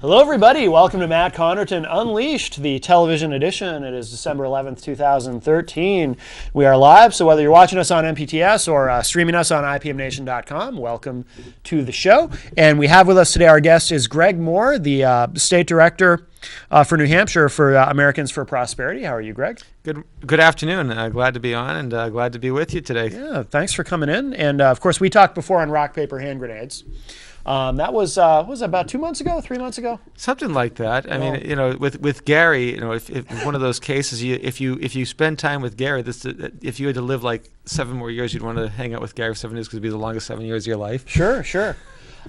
Hello, everybody. Welcome to Matt Connarton Unleashed, the television edition. It is December 11th, 2013. We are live, so whether you're watching us on MPTS or streaming us on IPMNation.com, welcome to the show. And we have with us today, our guest is Greg Moore, the State Director for New Hampshire for Americans for Prosperity. How are you, Greg? Good afternoon. Glad to be on and glad to be with you today. Yeah, thanks for coming in. And, of course, we talked before on rock, paper, hand grenades. That was about 2 months ago, 3 months ago? Something like that. I mean, with Gary, if one of those cases, if you spend time with Gary, if you had to live like 7 more years, you'd want to hang out with Gary for 7 years because it'd be the longest 7 years of your life. Sure.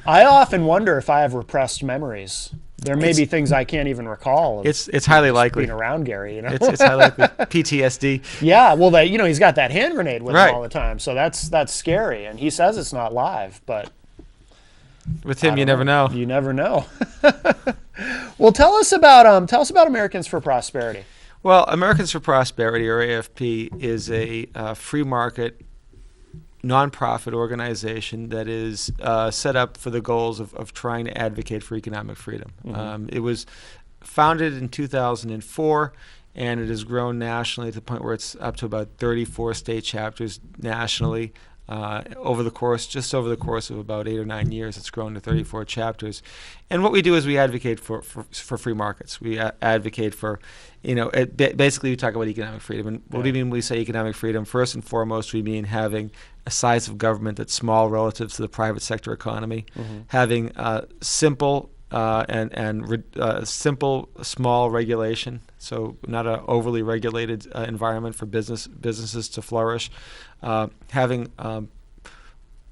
I often wonder if I have repressed memories. There may be things I can't even recall. It's highly likely. Being around Gary, It's highly likely. PTSD. Yeah, well, he's got that hand grenade with right. him all the time, so that's scary. And he says it's not live, but with him, you never know. You never know. Well, tell us about Americans for Prosperity. Well, Americans for Prosperity, or AFP, is a free market nonprofit organization that is set up for the goals of trying to advocate for economic freedom. Mm-hmm. It was founded in 2004, and it has grown nationally to the point where it's up to about 34 state chapters nationally. Over the course of about 8 or 9 years, it's grown to 34 chapters. And what we do is we advocate for free markets. We advocate for, basically we talk about economic freedom. And what do we mean when we say economic freedom? First and foremost, we mean having a size of government that's small relative to the private sector economy, mm-hmm. having simple small regulation, so not an overly regulated environment for businesses to flourish, having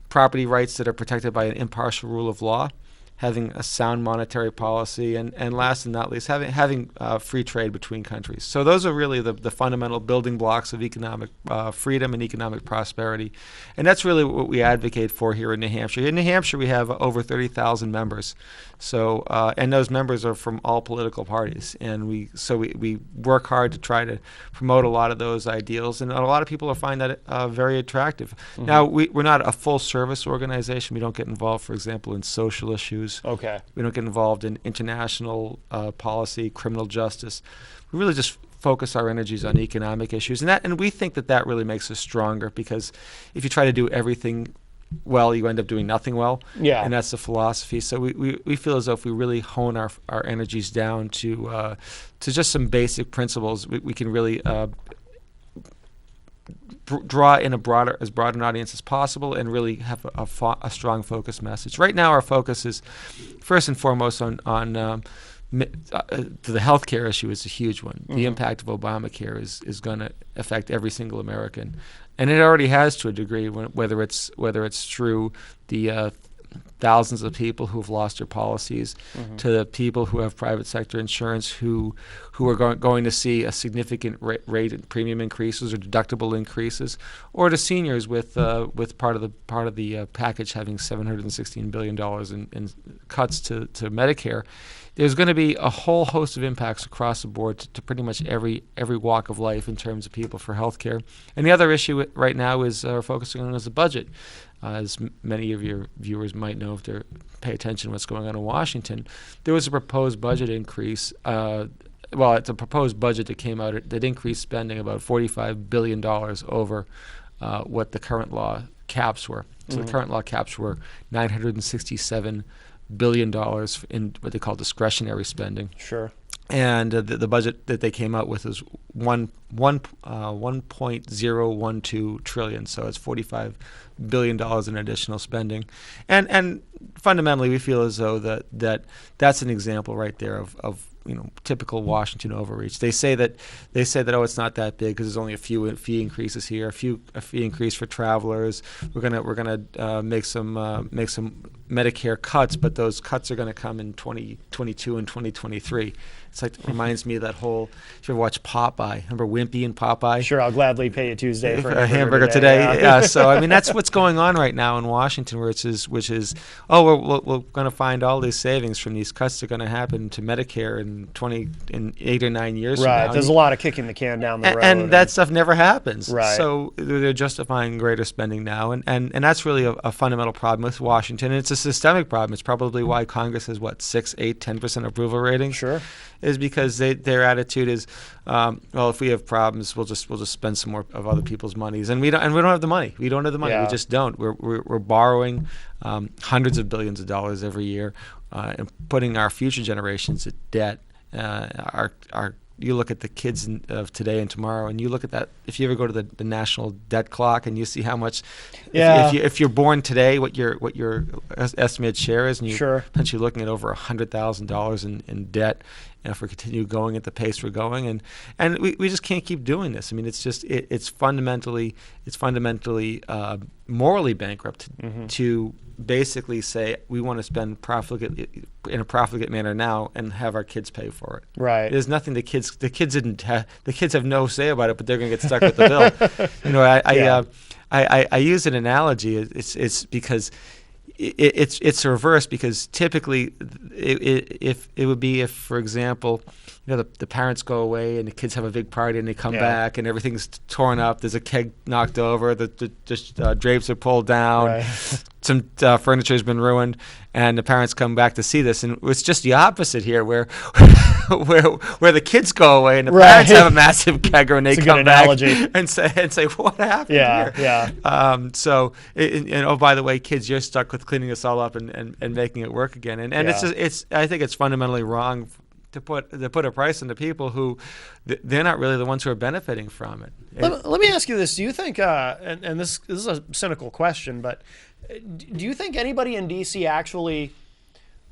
property rights that are protected by an impartial rule of law, having a sound monetary policy, and last and not least, having free trade between countries. So those are really the fundamental building blocks of economic freedom and economic prosperity. And that's really what we advocate for here in New Hampshire. In New Hampshire, we have over 30,000 members. So and those members are from all political parties. And we work hard to try to promote a lot of those ideals. And a lot of people find that very attractive. Mm-hmm. Now, we're not a full-service organization. We don't get involved, for example, in social issues. Okay. We don't get involved in international policy, criminal justice. We really just focus our energies on economic issues, and we think that really makes us stronger, because if you try to do everything well, you end up doing nothing well. Yeah. And that's the philosophy. So we feel as though if we really hone our energies down to just some basic principles, we can really draw in as broad an audience as possible and really have a strong focus message. Right now, our focus is first and foremost on the healthcare issue is a huge one. Mm-hmm. The impact of Obamacare is going to affect every single American, and it already has to a degree. Whether it's through the thousands of people who have lost their policies, mm-hmm. to the people who have private sector insurance who are going to see a significant rate and premium increases or deductible increases, or to seniors with part of the package having $716 billion in cuts to Medicare. There's going to be a whole host of impacts across the board to pretty much every walk of life in terms of people for health care. And the other issue right now is focusing on is the budget. As many of your viewers might know if they pay attention to what's going on in Washington, there was a proposed budget increase. It's a proposed budget that came out that increased spending about $45 billion over what the current law caps were. So mm-hmm. the current law caps were $967 billion in what they call discretionary spending. Sure. And the budget that they came out with is 1.012 trillion. So it's $45 billion in additional spending, and fundamentally we feel as though that's an example right there of typical Washington overreach. They say that it's not that big because there's only a few fee increases here, a fee increase for travelers. We're gonna make some Medicare cuts, but those cuts are going to come in 2022 and 2023. It's like, it reminds me of that whole, if you ever watch Popeye, remember wouldn't be in Popeye. Sure, I'll gladly pay you Tuesday for a hamburger today. Yeah. Yeah. So I mean, that's what's going on right now in Washington, which is we're going to find all these savings from these cuts that are going to happen to Medicare in 8 or 9 years. Right. From now. There's a lot of kicking the can down the road, and that stuff never happens. Right. So they're justifying greater spending now, and that's really a fundamental problem with Washington. And it's a systemic problem. It's probably why Congress has 6, 8, 10% approval rating. Sure. Is because their attitude is, well, if we have problems, we'll just spend some more of other people's monies, and we don't have the money. We don't have the money. Yeah. We just don't. We're borrowing hundreds of billions of dollars every year, and putting our future generations at debt. You look at the kids of today and tomorrow, and you look at that. If you ever go to the national debt clock, and you see how much, if you're born today, what your estimated share is, and you're potentially looking at over $100,000 in debt. And if we continue going at the pace we're going, and we just can't keep doing this. I mean, it's just it's fundamentally morally bankrupt to basically say we want to spend in a profligate manner now and have our kids pay for it. Right. There's nothing the kids have no say about it, but they're going to get stuck with the bill. You know, I use an analogy. It's because. It's reversed because typically if for example, you know, the parents go away and the kids have a big party and they come back and everything's torn up. There's a keg knocked over. The drapes are pulled down. Right. Some furniture has been ruined, and the parents come back to see this. And it's just the opposite here, where the kids go away and the parents have a massive kegger and they come back and say, what happened here? Yeah. So, oh, by the way, kids, you're stuck with cleaning this all up and making it work again. And I think it's fundamentally wrong to put a price on the people who they're not really the ones who are benefiting from it. Let me ask you this: do you think, and this is a cynical question, but do you think anybody in DC actually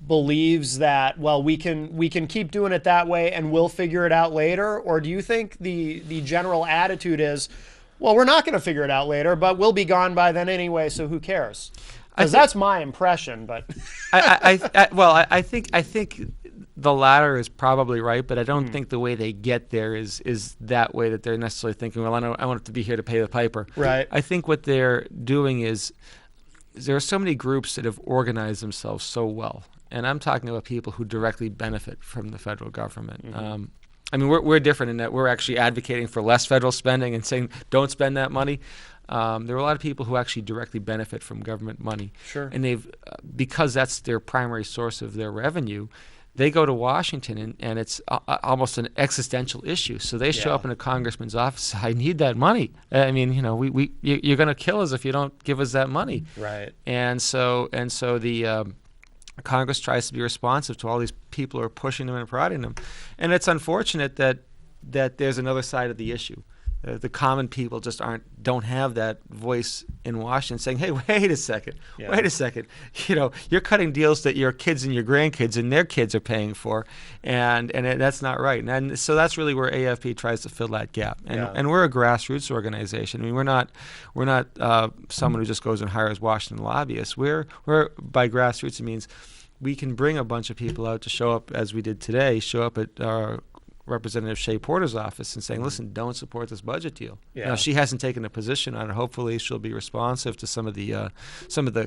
believes that, well, we can keep doing it that way and we'll figure it out later? Or do you think the general attitude is, well, we're not going to figure it out later, but we'll be gone by then anyway, so who cares? Because that's my impression. But I think the latter is probably right, but I don't think the way they get there is that way, that they're necessarily thinking, well, I want it to be here to pay the piper. Right. I think what they're doing is there are so many groups that have organized themselves so well. And I'm talking about people who directly benefit from the federal government. I mean, we're different in that we're actually advocating for less federal spending and saying don't spend that money. There are a lot of people who actually directly benefit from government money. Sure. And they've because that's their primary source of their revenue, they go to Washington and it's almost an existential issue. So they show up in a congressman's office. I need that money. I mean, you know, you're going to kill us if you don't give us that money. Right. And so the Congress tries to be responsive to all these people who are pushing them and prodding them. And it's unfortunate that there's another side of the issue. The common people just don't have that voice in Washington saying, hey, wait a second. You know, you're cutting deals that your kids and your grandkids and their kids are paying for, and that's not right. And so that's really where AFP tries to fill that gap. And we're a grassroots organization. I mean, we're not someone who just goes and hires Washington lobbyists. We're by grassroots, it means we can bring a bunch of people out to show up, as we did today, show up at Representative Shea Porter's office and saying, listen, don't support this budget deal. Yeah. Now, she hasn't taken a position on it. Hopefully she'll be responsive to some of the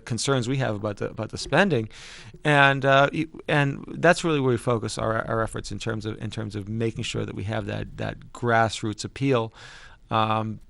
concerns we have about the spending, and that's really where we focus our efforts in terms of making sure that we have that grassroots appeal,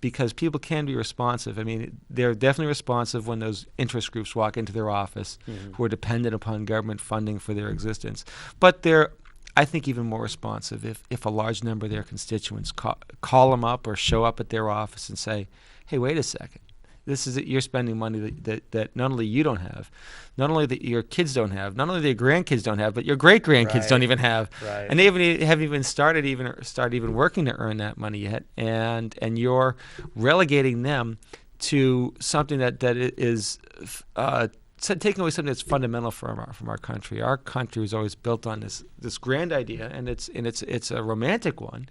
because people can be responsive. I mean, they're definitely responsive when those interest groups walk into their office who are dependent upon government funding for their existence, but they're I think even more responsive if a large number of their constituents call them up or show up at their office and say, hey, wait a second. This is you're spending money that not only you don't have, not only that your kids don't have, not only their grandkids don't have, but your great-grandkids don't even haven't even started working to earn that money yet, and you're relegating them to something that is taking away something that's fundamental from our country. Our country was always built on this grand idea, and it's a romantic one,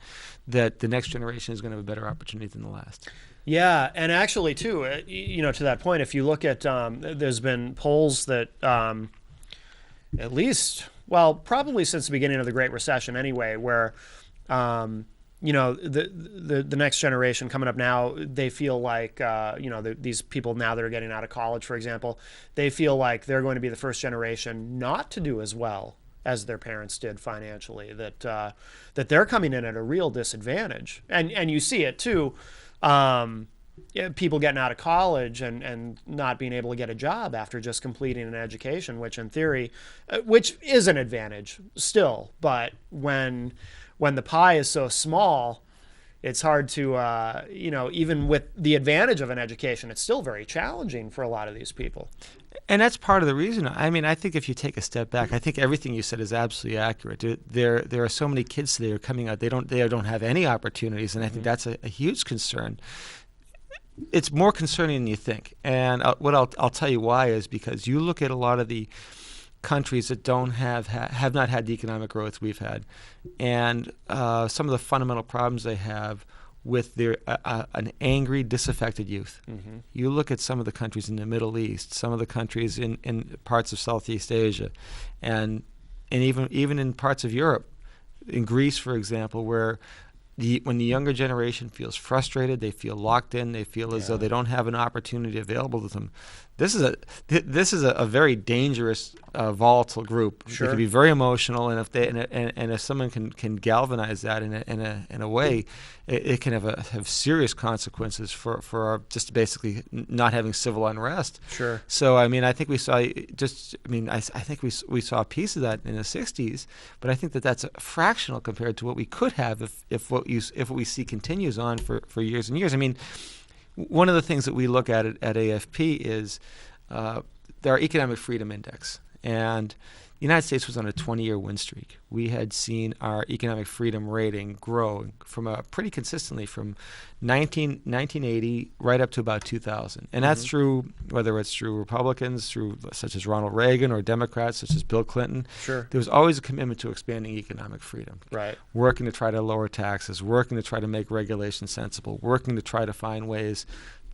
that the next generation is going to have a better opportunity than the last. Yeah, and actually, too, to that point, if you look at, there's been polls that at least, well, probably since the beginning of the Great Recession anyway, where, the next generation coming up now, they feel like these people now that are getting out of college, for example, they feel like they're going to be the first generation not to do as well as their parents did financially. That they're coming in at a real disadvantage, and you see it too. People getting out of college and not being able to get a job after just completing an education, which in theory, which is an advantage still, but when the pie is so small, it's hard to, even with the advantage of an education, it's still very challenging for a lot of these people. And that's part of the reason. I mean, I think if you take a step back, I think everything you said is absolutely accurate. There are so many kids today who are coming out, they don't have any opportunities, and I think that's a huge concern. It's more concerning than you think. And what I'll tell you why is because you look at a lot of the countries that don't have not had the economic growth we've had, and some of the fundamental problems they have with their an angry, disaffected youth. Mm-hmm. You look at some of the countries in the Middle East, some of the countries in parts of Southeast Asia, and even in parts of Europe, in Greece, for example, where when the younger generation feels frustrated, they feel locked in, they feel as though they don't have an opportunity available to them. This is a very dangerous, volatile group. Sure. It can be very emotional, and if someone can galvanize that in a way, it can have serious consequences for just basically not having civil unrest. Sure. So I mean, I think we saw I think we saw a piece of that in the '60s, but I think that's fractional compared to what we could have if what we see continues on for years and years. I mean, one of the things that we look at AFP is our Economic Freedom Index. And the United States was on a 20-year win streak. We had seen our economic freedom rating grow from pretty consistently from 1980 right up to about 2000. And that's through, whether it's through Republicans, such as Ronald Reagan, or Democrats, such as Bill Clinton. Sure. There was always a commitment to expanding economic freedom. Right. Working to try to lower taxes, working to try to make regulation sensible, working to try to find ways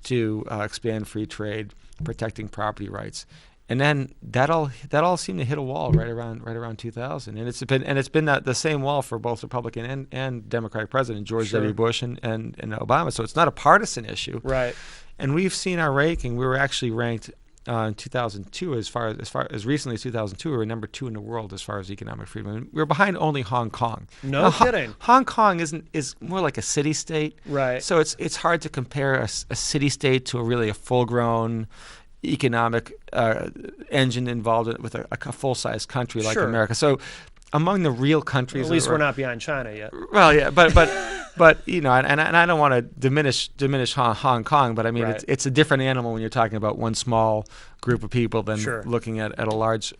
to expand free trade, protecting property rights. And then that all seemed to hit a wall right around 2000, and it's been the same wall for both Republican and Democratic president George W. Bush and Obama. So it's not a partisan issue, right? And we've seen our ranking. We were actually ranked in 2002, as far as recently as 2002, we were number 2 in the world as far as economic freedom. And we were behind only Hong Kong. No kidding. Hong Kong is more like a city state, right? So it's hard to compare a city state to a full-grown economic engine involved with a full-size country like America. So among the real countries, at least we're not behind China yet. Well, yeah, but and I don't want to diminish Hong Kong, but I mean it's a different animal when you're talking about one small group of people than looking at a large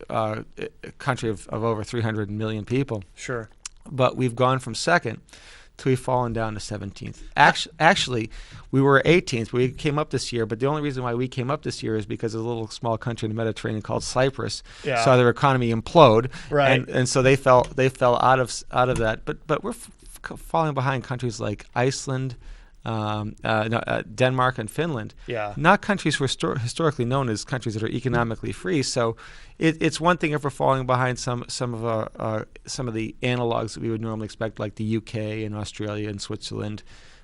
country of over 300 million people. Sure. But we've gone from second till we've fallen down to 17th. Actually, we were 18th. We came up this year, but the only reason why we came up this year is because a little small country in the Mediterranean called Cyprus saw their economy implode, and so they fell out of that. But we're falling behind countries like Iceland, Denmark, and Finland. Yeah. Not countries who are historically known as countries that are economically free. So it's one thing if we're falling behind some of the analogs that we would normally expect, like the UK and Australia and Switzerland.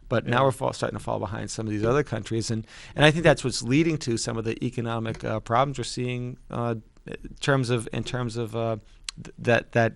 But now we're starting to fall behind some of these other countries, and I think that's what's leading to some of the economic problems we're seeing in terms of that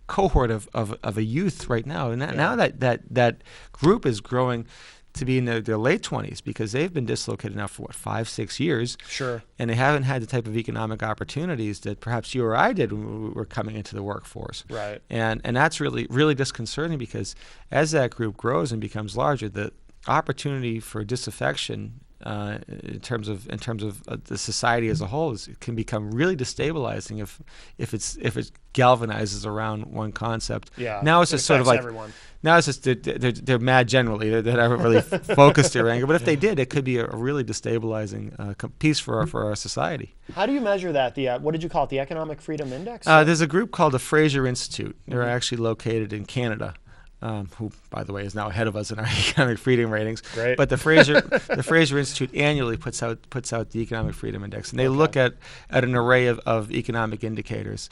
cohort of a youth right now. And now that group is growing to be in their late 20s, because they've been dislocated now for 5-6 years. Sure. And they haven't had the type of economic opportunities that perhaps you or I did when we were coming into the workforce. Right. And that's really disconcerting, because as that group grows and becomes larger, the opportunity for disaffection in terms of the society as a whole can become really destabilizing if it galvanizes around one concept. Yeah. Now it's just sort of like everyone. Now it's just they're mad generally. They haven't really focused their anger, but if they did, it could be a really destabilizing piece for our society. How do you measure that? What did you call it? The Economic Freedom Index? There's a group called the Fraser Institute. They're actually located in Canada. who, by the way, is now ahead of us in our economic freedom ratings. Great. But the Fraser Institute annually puts out the Economic Freedom Index, and they look at an array of economic indicators,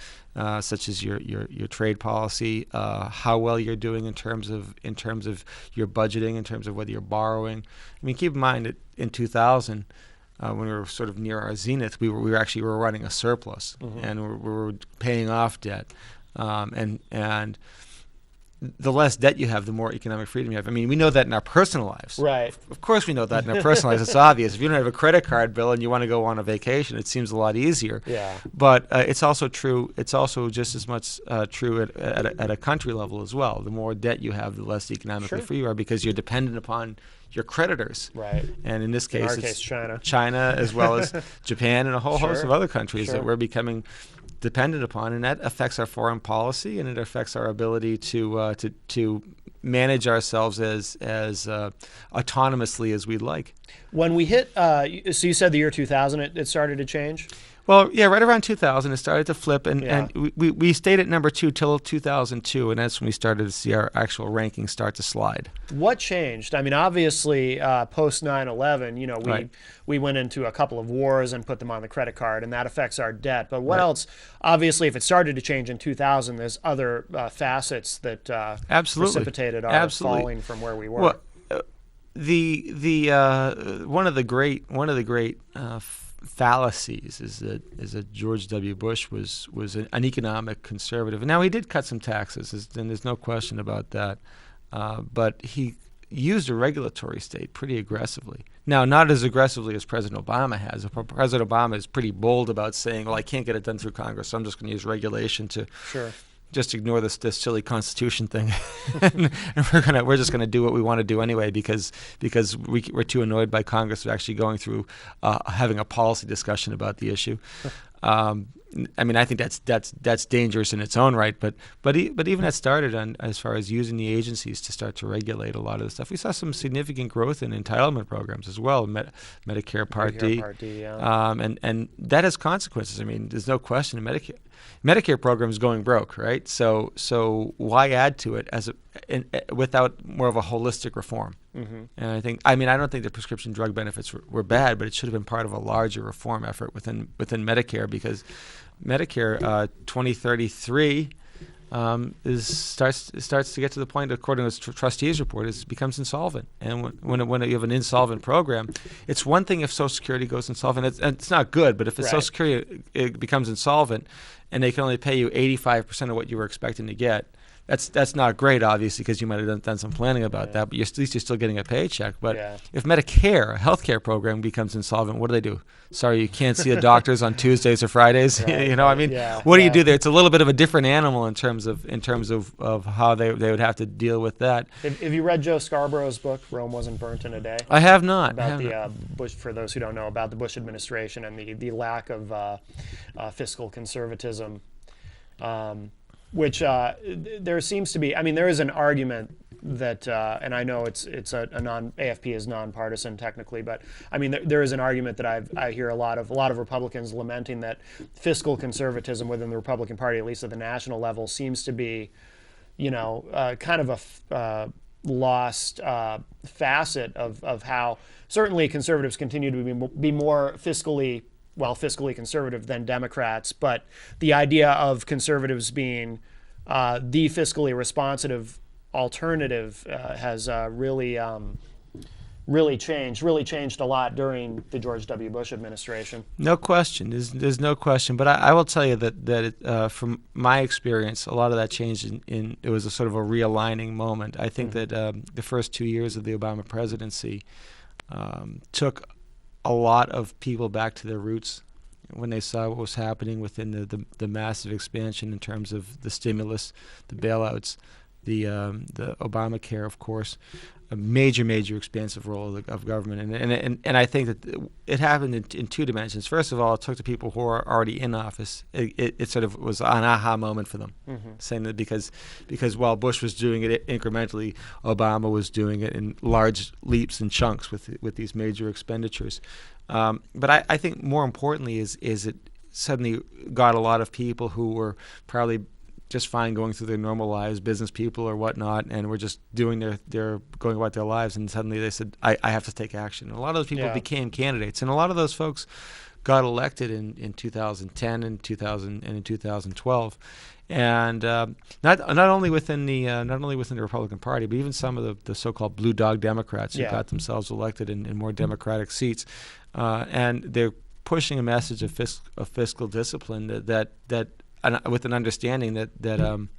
such as your trade policy, how well you're doing in terms of your budgeting, in terms of whether you're borrowing. I mean, keep in mind that in 2000. When we were sort of near our zenith, we were actually running a surplus, and we were paying off debt, and the less debt you have, the more economic freedom you have. I mean, we know that in our personal lives. Right. Of course we know that in our personal lives. It's obvious. If you don't have a credit card bill and you want to go on a vacation, it seems a lot easier. Yeah. But it's also true. It's also just as much true at a country level as well. The more debt you have, the less economically free you are, because you're dependent upon your creditors. Right. And in this case, in our case, China. China, as well as Japan and a whole host of other countries that we're becoming dependent upon, and that affects our foreign policy, and it affects our ability to manage ourselves as autonomously as we'd like. When we hit, so you said the year 2000, it started to change? Well, yeah, right around 2000, it started to flip, and we stayed at number 2 till 2002, and that's when we started to see our actual rankings start to slide. What changed? I mean, obviously, post 9/11, we went into a couple of wars and put them on the credit card, and that affects our debt. But what else? Obviously, if it started to change in 2000, there's other facets that precipitated our falling from where we were. Well, one of the great fallacies is that George W. Bush was an economic conservative. Now, he did cut some taxes, and there's no question about that. But he used a regulatory state pretty aggressively. Now, not as aggressively as President Obama has. President Obama is pretty bold about saying, well, I can't get it done through Congress, so I'm just going to use regulation to just ignore this silly Constitution thing, and we're just gonna do what we want to do anyway because we're too annoyed by Congress actually going through having a policy discussion about the issue. I mean, I think that's dangerous in its own right, but even that started on as far as using the agencies to start to regulate a lot of the stuff. We saw some significant growth in entitlement programs as well, Medicare Part D, and that has consequences. I mean, there's no question. Medicare program is going broke, right? So why add to it without more of a holistic reform? And I don't think the prescription drug benefits were bad, but it should have been part of a larger reform effort within Medicare, because Medicare 2033 starts to get to the point, according to the trustees report, it becomes insolvent. And when you have an insolvent program, it's one thing if Social Security goes insolvent. It's not good, but if Social Security it becomes insolvent and they can only pay you 85% of what you were expecting to get, that's not great, obviously, because you might have done some planning about that, but at least you're still getting a paycheck. But if Medicare, a healthcare program, becomes insolvent, what do? Sorry, you can't see the doctors on Tuesdays or Fridays. What do you do there? It's a little bit of a different animal in terms of how they would have to deal with that. Have you read Joe Scarborough's book, Rome Wasn't Burnt in a Day? I have not. About Bush, for those who don't know, about the Bush administration and the lack of fiscal conservatism. Which there seems to be. I mean, there is an argument that, and I know AFP is nonpartisan technically, but I mean, there is an argument that I hear a lot of Republicans lamenting that fiscal conservatism within the Republican Party, at least at the national level, seems to be, kind of a lost facet of how certainly conservatives continue to be more fiscally conservative than Democrats, but the idea of conservatives being the fiscally responsive alternative has really changed a lot during the George W. Bush administration. No question. There's no question. But I will tell you that from my experience, a lot of that changed it was a sort of a realigning moment. I think that the first 2 years of the Obama presidency took a lot of people back to their roots when they saw what was happening within the massive expansion in terms of the stimulus, the bailouts, the Obamacare, of course, a major expansive role of government, and I think that it happened in two dimensions. First of all, it took the people who are already in office. It sort of was an aha moment for them, saying that because while Bush was doing it incrementally, Obama was doing it in large leaps and chunks with these major expenditures. But I think more importantly is it suddenly got a lot of people who were probably just fine going through their normal lives, business people or whatnot, and were just doing their going about their lives, and suddenly they said, I have to take action. And a lot of those people became candidates, and a lot of those folks got elected in 2010 and 2000 and in 2012. And not only within the Republican Party, but even some of the so-called blue dog Democrats who got themselves elected in more Democratic seats, and they're pushing a message of fiscal discipline that with an understanding that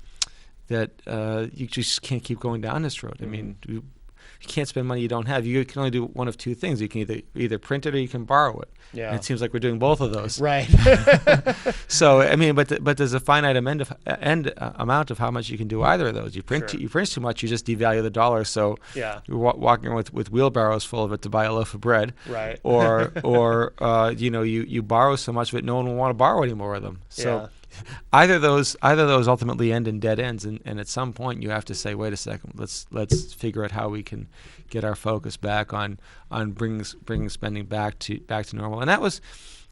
you just can't keep going down this road. I mean, you can't spend money you don't have. You can only do one of two things. You can either print it or you can borrow it. Yeah. And it seems like we're doing both of those. Right. So I mean, but there's a finite amount of how much you can do either of those. You print too much, you just devalue the dollar. So you're walking around with wheelbarrows full of it to buy a loaf of bread. Right. Or you borrow so much of it, no one will want to borrow any more of them. So. Either those ultimately end in dead ends, and at some point you have to say, wait a second, let's figure out how we can get our focus back on bringing spending back to normal. And that was,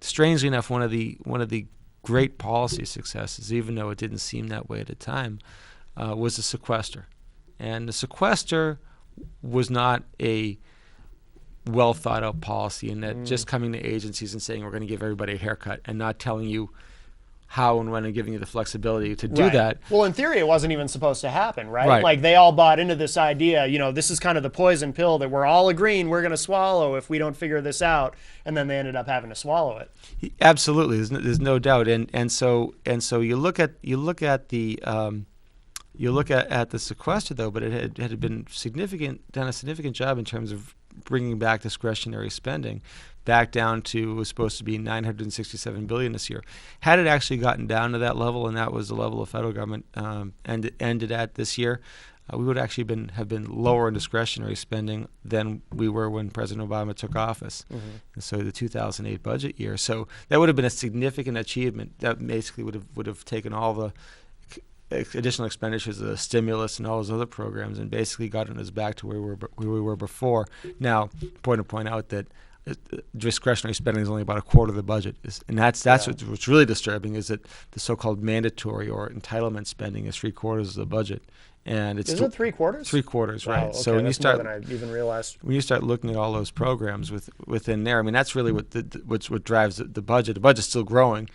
strangely enough, one of the great policy successes, even though it didn't seem that way at the time, was the sequester. And the sequester was not a well thought out policy in that just coming to agencies and saying we're going to give everybody a haircut and not telling you how and when, and giving you the flexibility to do that. Well, in theory, it wasn't even supposed to happen, right? Like they all bought into this idea, this is kind of the poison pill that we're all agreeing we're going to swallow if we don't figure this out, and then they ended up having to swallow it. Absolutely, there's no doubt, and so you look at the sequester though, but it had been done a significant job in terms of bringing back discretionary spending back down to, it was supposed to be $967 billion this year. Had it actually gotten down to that level, and that was the level of federal government ended at this year, we would actually have been lower in discretionary spending than we were when President Obama took office. And so the 2008 budget year. So that would have been a significant achievement. That basically would have taken all the additional expenditures of the stimulus and all those other programs and basically gotten us back to where we were before. Now, important to point out that discretionary spending is only about a quarter of the budget, and that's what's really disturbing, is that the so-called mandatory or entitlement spending is 3/4 of the budget, and it's is it 3/4? 3/4, right? Wow, okay, so when you start, more than I even realized. When you start looking at all those programs within there, I mean, that's really what drives the budget. The budget's still growing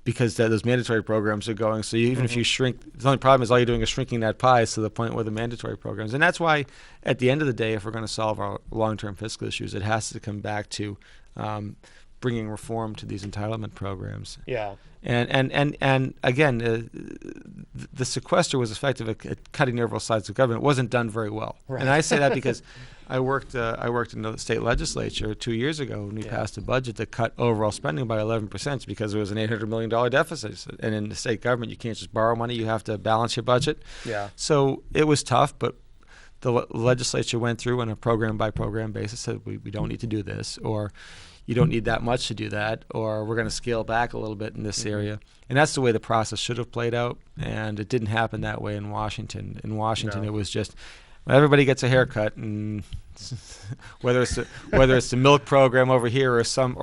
because those mandatory programs are going. So even if you shrink, the only problem is all you're doing is shrinking that pie to the point where the mandatory programs. And that's why, at the end of the day, if we're going to solve our long-term fiscal issues, it has to come back to bringing reform to these entitlement programs. Yeah. And again, the sequester was effective at cutting the overall size of government. It wasn't done very well. Right. And I say that because I worked in the state legislature 2 years ago when we passed a budget that cut overall spending by 11% because there was an $800 million deficit. And in the state government, you can't just borrow money; you have to balance your budget. Yeah. So it was tough, but the legislature went through on a program by program basis, said we don't need to do this, or you don't need that much to do that, or we're going to scale back a little bit in this area. And that's the way the process should have played out, and it didn't happen that way in Washington. In Washington, It was just everybody gets a haircut, and whether it's the milk program over here or some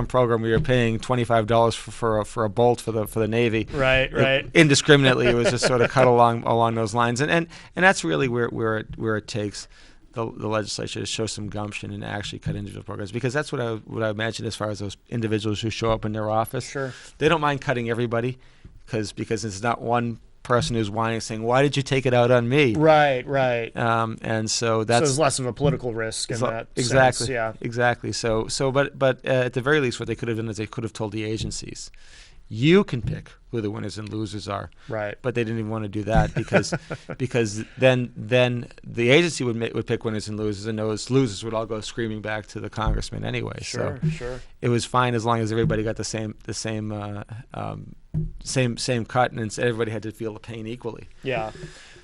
program where you're paying $25 for a bolt for the Navy, right, indiscriminately, it was just sort of cut along those lines, and that's really where it takes the legislature to show some gumption and actually cut individual programs, because that's what I imagine as far as those individuals who show up in their office. Sure. They don't mind cutting everybody because it's not one person who's whining saying, why did you take it out on me? Right. And so there's less of a political risk in that exactly, sense. Yeah. Exactly. So but at the very least, what they could have done is they could have told the agencies, you can pick who the winners and losers are. Right. But they didn't even want to do that because then the agency would pick winners and losers, and those losers would all go screaming back to the congressman anyway. Sure. It was fine as long as everybody got the same cut, and everybody had to feel the pain equally. Yeah.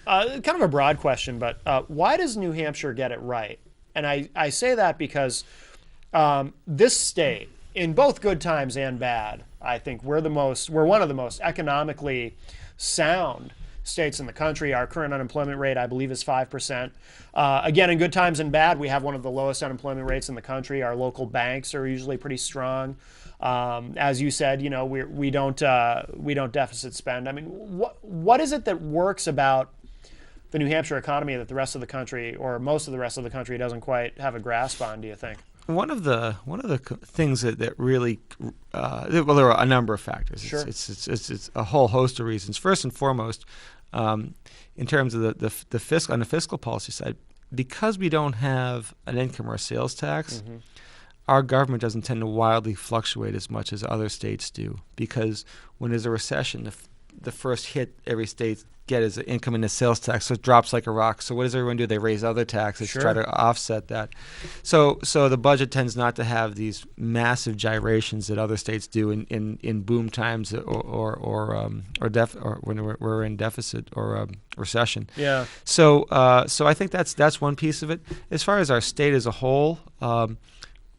Kind of a broad question, but why does New Hampshire get it right? And I say that because this state, in both good times and bad, I think we're one of the most economically sound states in the country. Our current unemployment rate, I believe, is 5%. Again, in good times and bad, we have one of the lowest unemployment rates in the country. Our local banks are usually pretty strong. As you said, we don't deficit spend. I mean, what is it that works about the New Hampshire economy that the rest of the country, or most of the rest of the country, doesn't quite have a grasp on, do you think? One of the things that really well, there are a number of factors. Sure. It's a whole host of reasons. First and foremost, in terms of the fiscal, on the fiscal policy side, because we don't have an income or sales tax, our government doesn't tend to wildly fluctuate as much as other states do. Because when there's a recession, the first hit every state get is the income and the sales tax, so it drops like a rock. So what does everyone do? They raise other taxes to try to offset that. So the budget tends not to have these massive gyrations that other states do in boom times or when we're in deficit or recession. Yeah. So I think that's one piece of it. As far as our state as a whole,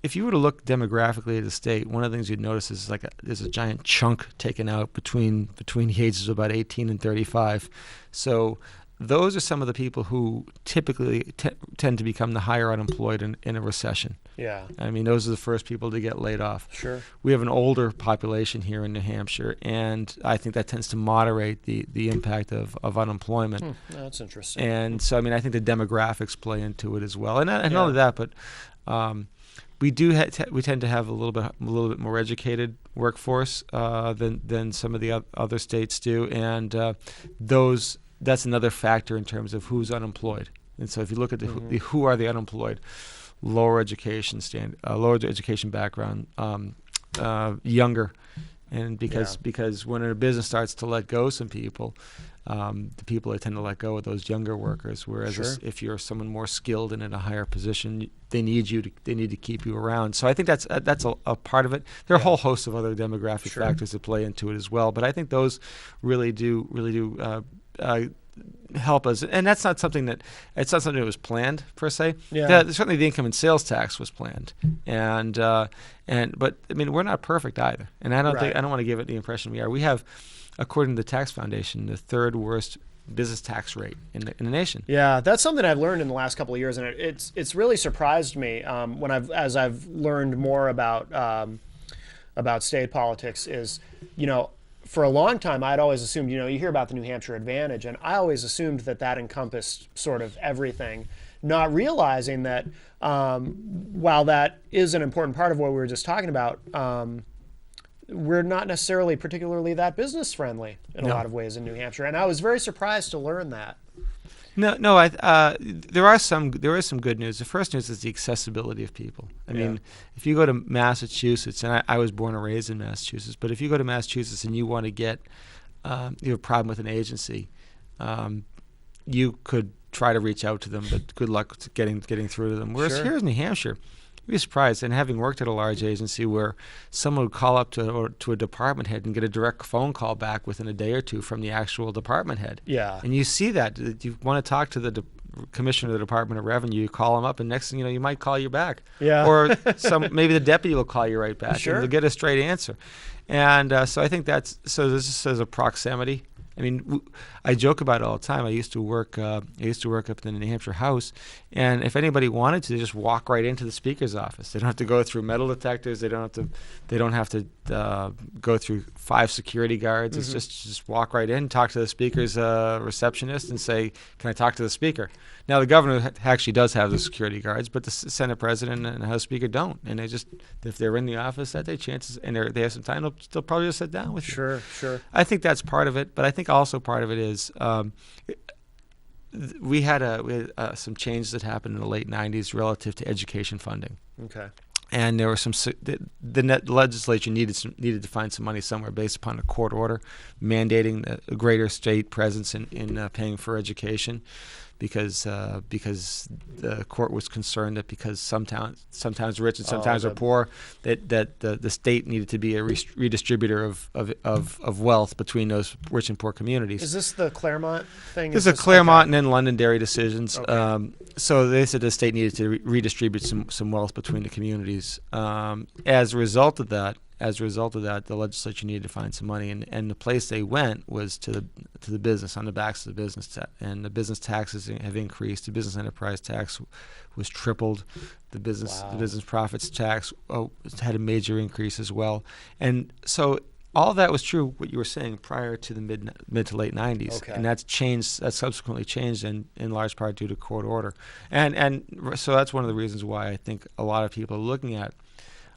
if you were to look demographically at the state, one of the things you'd notice is there's a giant chunk taken out between the ages of about 18 and 35. So those are some of the people who typically tend to become the higher unemployed in a recession. Yeah. I mean, those are the first people to get laid off. Sure. We have an older population here in New Hampshire, and I think that tends to moderate the impact of unemployment. That's interesting. And so, I mean, I think the demographics play into it as well. And not only that, but we tend to have a little bit more educated workforce than some of the other states do, and that's another factor in terms of who's unemployed. And so if you look at who are the unemployed, lower education background, younger, and because when a business starts to let go some people, the people that tend to let go of those younger workers. Whereas if you're someone more skilled and in a higher position, they need to keep you around. So I think that's a part of it. There are a whole host of other demographic factors that play into it as well. But I think those really do help us. And that's not something that was planned per se. Yeah. Certainly the income and sales tax was planned. But I mean, we're not perfect either. And I don't want to give it the impression we are. We have, according to the Tax Foundation, the third worst business tax rate in the nation. Yeah, that's something I've learned in the last couple of years, and it's really surprised me as I've learned more about state politics. Is for a long time I'd always assumed you hear about the New Hampshire advantage, and I always assumed that encompassed sort of everything, not realizing that while that is an important part of what we were just talking about. We're not necessarily particularly that business friendly in a lot of ways in New Hampshire, and I was very surprised to learn that. No. There is some good news. The first news is the accessibility of people. I mean, if you go to Massachusetts, and I was born and raised in Massachusetts, but if you go to Massachusetts and you want to get you have a problem with an agency, you could try to reach out to them, but good luck getting through to them. Whereas here in New Hampshire, you'd be surprised. And having worked at a large agency where someone would call up to a department head and get a direct phone call back within a day or two from the actual department head. Yeah. And you see that. You want to talk to the commissioner of the Department of Revenue, you call them up, and next thing you know, you might call you back. Yeah. Or maybe the deputy will call you right back. Sure. And you'll get a straight answer. And so I think this is a proximity. I mean, I joke about it all the time. I used to work up in the New Hampshire House, and if anybody wanted to, they just walk right into the speaker's office. They don't have to go through metal detectors. They don't have to go through 5 security guards. It's just walk right in, talk to the speaker's receptionist, and say, "Can I talk to the speaker?" Now, the governor actually does have the security guards, but the Senate president and the House Speaker don't. And they just, if they're in the office that day, chances, and they have some time, they'll probably just sit down with you. Sure. I think that's part of it, but I think also part of it is we had some changes that happened in the late 90s relative to education funding. Okay. And there were the legislature needed to find some money somewhere based upon a court order mandating a greater state presence in paying for education. Because the court was concerned that because some towns are rich and some towns are poor, that the state needed to be a redistributor of wealth between those rich and poor communities. Is this the Claremont thing? There's a Claremont and then Londonderry decisions. Okay. So they said the state needed to redistribute some wealth between the communities. As a result of that, as a result of that, the legislature needed to find some money, and the place they went was to the business, on the backs of the business, and the business taxes have increased. The business enterprise tax was tripled. The business profits tax had a major increase as well, and so all of that was true. What you were saying prior to the mid to late 90s, and that's changed. That's subsequently changed in large part due to court order, and so that's one of the reasons why I think a lot of people are looking at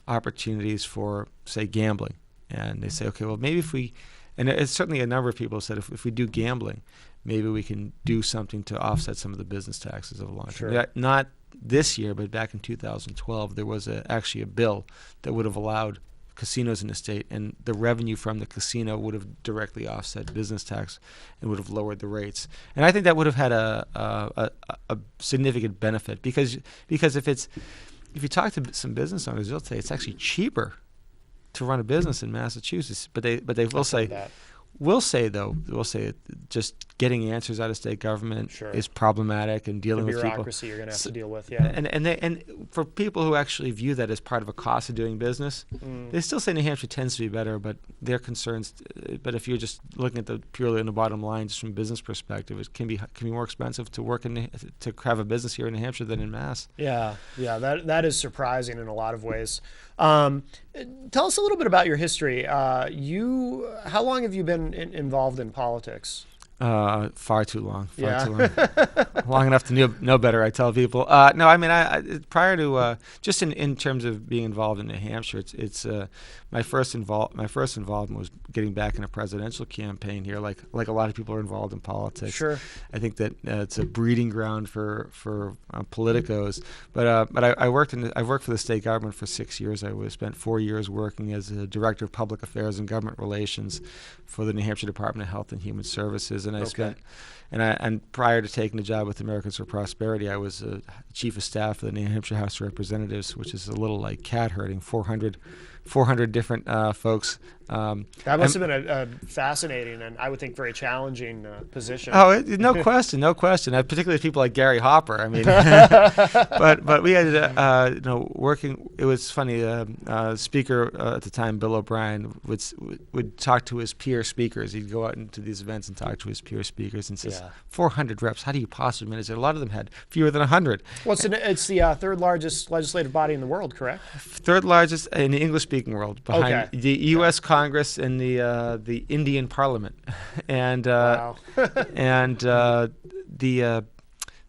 opportunities for, say, gambling, and they say, okay, well, maybe if we, and it's certainly a number of people said if we do gambling, maybe we can do something to offset some of the business taxes over the long term. Sure. Not this year, but back in 2012, there was actually a bill that would have allowed casinos in the state, and the revenue from the casino would have directly offset business tax and would have lowered the rates. And I think that would have had a significant benefit because if you talk to some business owners, they'll say it's actually cheaper to run a business in Massachusetts, but they will say that. We'll say just getting answers out of state government is problematic, and dealing with people. The bureaucracy you're going to have to deal with, And for people who actually view that as part of a cost of doing business, they still say New Hampshire tends to be better, but their concerns. But if you're just looking at the purely on the bottom line, just from a business perspective, it can be more expensive to work to have a business here in New Hampshire than in Mass. Yeah, that is surprising in a lot of ways. Tell us a little bit about your history. How long have you been involved in politics? Far too long. Too long. Long enough to know better, I tell people. No, I mean, I prior to just in terms of being involved in New Hampshire, it's my first involvement was getting back in a presidential campaign here. Like a lot of people are involved in politics. Sure. I think that it's a breeding ground for politicos. But I worked for the state government for 6 years. I spent 4 years working as a director of public affairs and government relations for the New Hampshire Department of Health and Human Services, and I spent. And prior to taking the job with Americans for Prosperity, I was chief of staff for the New Hampshire House of Representatives, which is a little like cat herding, 400 different folks. That must have been a fascinating and I would think very challenging position. Oh, no question. Particularly people like Gary Hopper. I mean, but we had working. It was funny. Speaker at the time, Bill O'Brien, would talk to his peer speakers. He'd go out into these events and talk to his peer speakers and says, 400 reps. How do you possibly manage it? A lot of them had fewer than 100. Well, it's the third largest legislative body in the world, correct? Third largest in the English-speaking world, behind the U.S. Congress and the Indian Parliament, and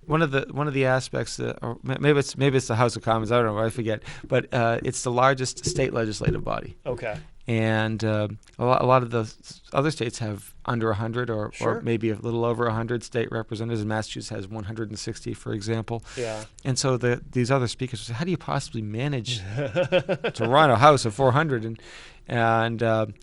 one of the aspects, or maybe it's the House of Commons. I don't know. I forget, but it's the largest state legislative body. Okay. And a lot of the other states have under 100 or maybe a little over 100 state representatives. Massachusetts has 160, for example. Yeah. And so these other speakers say, how do you possibly manage to run a House of 400? The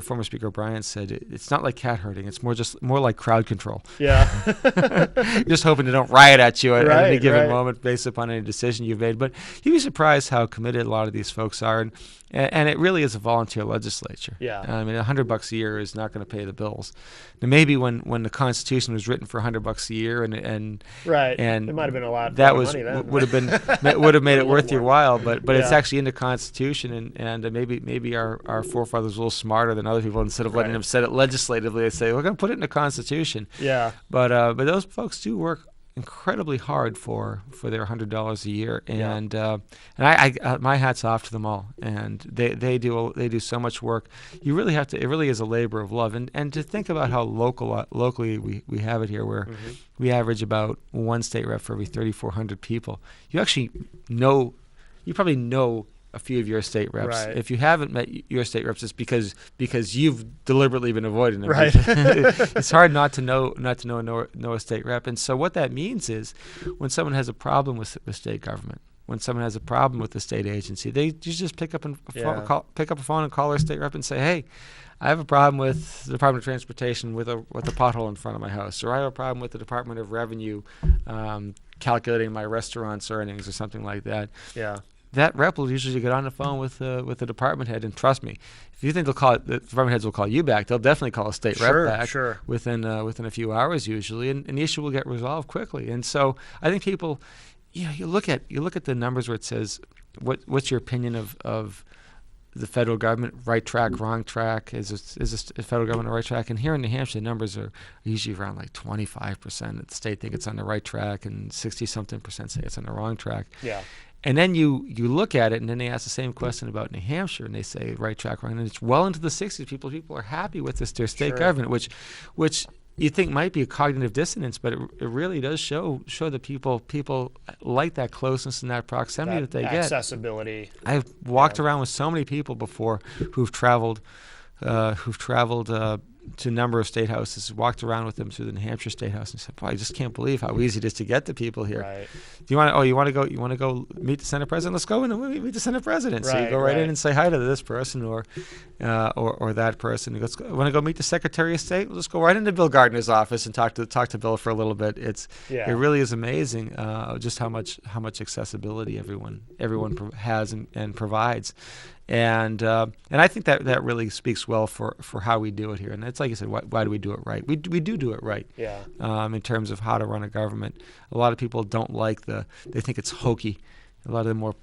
former speaker O'Brien said, it's not like cat herding. It's more like crowd control. Yeah. You're just hoping they don't riot at you at any given moment based upon any decision you've made. But you'd be surprised how committed a lot of these folks are. And it really is a volunteer legislature. Yeah. I mean, $100 a year is not going to pay the bills. Now, maybe when the Constitution was written for $100 a year, and it might have been a lot. That money then. would have made it worth your while. But it's actually in the Constitution, and maybe our forefathers were a little smarter than other people. Instead of letting them set it legislatively, they say we're going to put it in the Constitution. Yeah. But those folks do work incredibly hard for their $100 a year, and I my hat's off to them all, and they do so much work. You really have to. It really is a labor of love, and to think about how locally we have it here, where we average about one state rep for every 3,400 people. You probably know a few of your state reps. Right. If you haven't met your state reps, it's because you've deliberately been avoiding them. Right. It's hard not to know a state rep. And so what that means is when someone has a problem with state government, when someone has a problem with the state agency, you just pick up a phone and call their state rep and say, hey, I have a problem with the Department of Transportation with a pothole in front of my house, or I have a problem with the Department of Revenue calculating my restaurant's earnings or something like that. Yeah. That rep will usually get on the phone with the department head, and trust me, if you think the department heads will call you back, they'll definitely call a state rep back within a few hours usually, and the issue will get resolved quickly. And so I think people, you look at the numbers where it says what's your opinion of the federal government, right track, wrong track? Is the federal government on the right track? And here in New Hampshire, the numbers are usually around like 25%. The state think it's on the right track, and 60-something% say it's on the wrong track. Yeah. And then you look at it, and then they ask the same question about New Hampshire, and they say right track, wrong, and it's well into the 60s. People are happy with their state government, which you think might be a cognitive dissonance, but it really does show that people like that closeness and that proximity that they get. Accessibility. I've walked around with so many people before who've traveled to a number of state houses, walked around with them through the New Hampshire State House, and said, "Boy, I just can't believe how easy it is to get to people here." Right. Do you want to go meet the Senate President? Let's go and meet the Senate President. So you go right in and say hi to this person or that person. You want to go meet the Secretary of State? Let's go right into Bill Gardner's office and talk to Bill for a little bit. It really is amazing just how much accessibility everyone has and provides. And I think that really speaks well for how we do it here. And it's like you said, why do we do it right? We do it right. Yeah. In terms of how to run a government, a lot of people don't like they think it's hokey. A lot of the more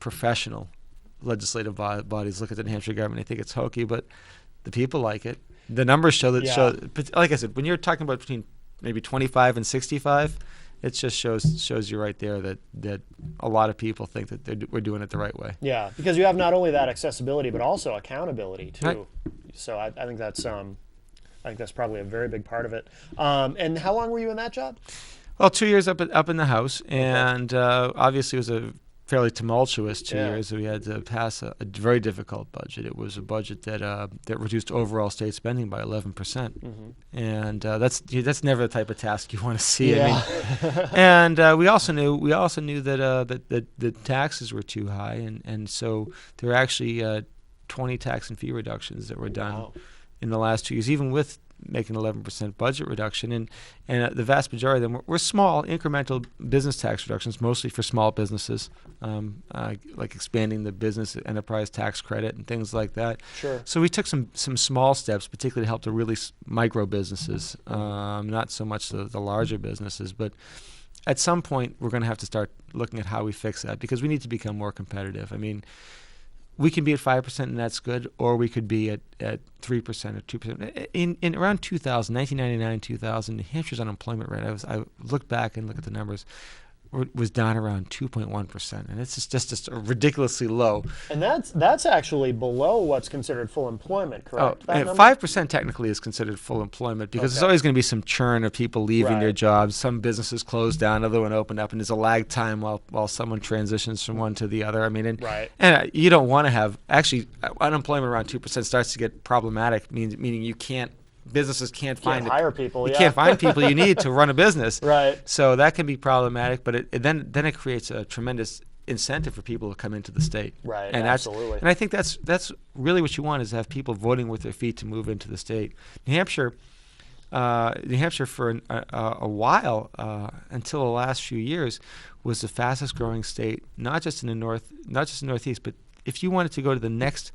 professional legislative bodies look at the New Hampshire government, they think it's hokey, but the people like it. The numbers show that. But like I said, when you're talking about between maybe 25 and 65. It just shows you right there that a lot of people think that we're doing it the right way. Yeah, because you have not only that accessibility but also accountability too. Right. So I think that's probably a very big part of it. And how long were you in that job? Well, 2 years up in the House, and obviously it was a fairly tumultuous 2 years. We had to pass a very difficult budget. It was a budget that reduced overall state spending by 11%, and that's never the type of task you want to see. Yeah. I mean, and we also knew that the taxes were too high, and so there were actually 20 tax and fee reductions that were done in the last 2 years, even with making 11% budget reduction, and the vast majority of them were small incremental business tax reductions, mostly for small businesses, like expanding the business enterprise tax credit and things like that. Sure. So we took some small steps, particularly to help the really micro businesses, not so much the larger businesses, but at some point we're going to have to start looking at how we fix that, because we need to become more competitive. I mean, we can be at 5% and that's good, or we could be at 3% or 2%. In around 1999, 2000, New Hampshire's unemployment rate, I looked back and looked at the numbers, was down around 2.1%, and it's just ridiculously low. And that's actually below what's considered full employment, correct? 5% technically is considered full employment, because there's always going to be some churn of people leaving their jobs. Some businesses close down, other one open up, and there's a lag time while someone transitions from one to the other. I mean, and you don't want to have unemployment around 2% starts to get problematic, meaning you can't. Businesses can't hire people. You can't find people you need to run a business. Right. So that can be problematic, but then it creates a tremendous incentive for people to come into the state. Right. And absolutely. And I think that's really what you want, is to have people voting with their feet to move into the state. New Hampshire for a while, until the last few years, was the fastest growing state, not just in the Northeast, but if you wanted to go to the next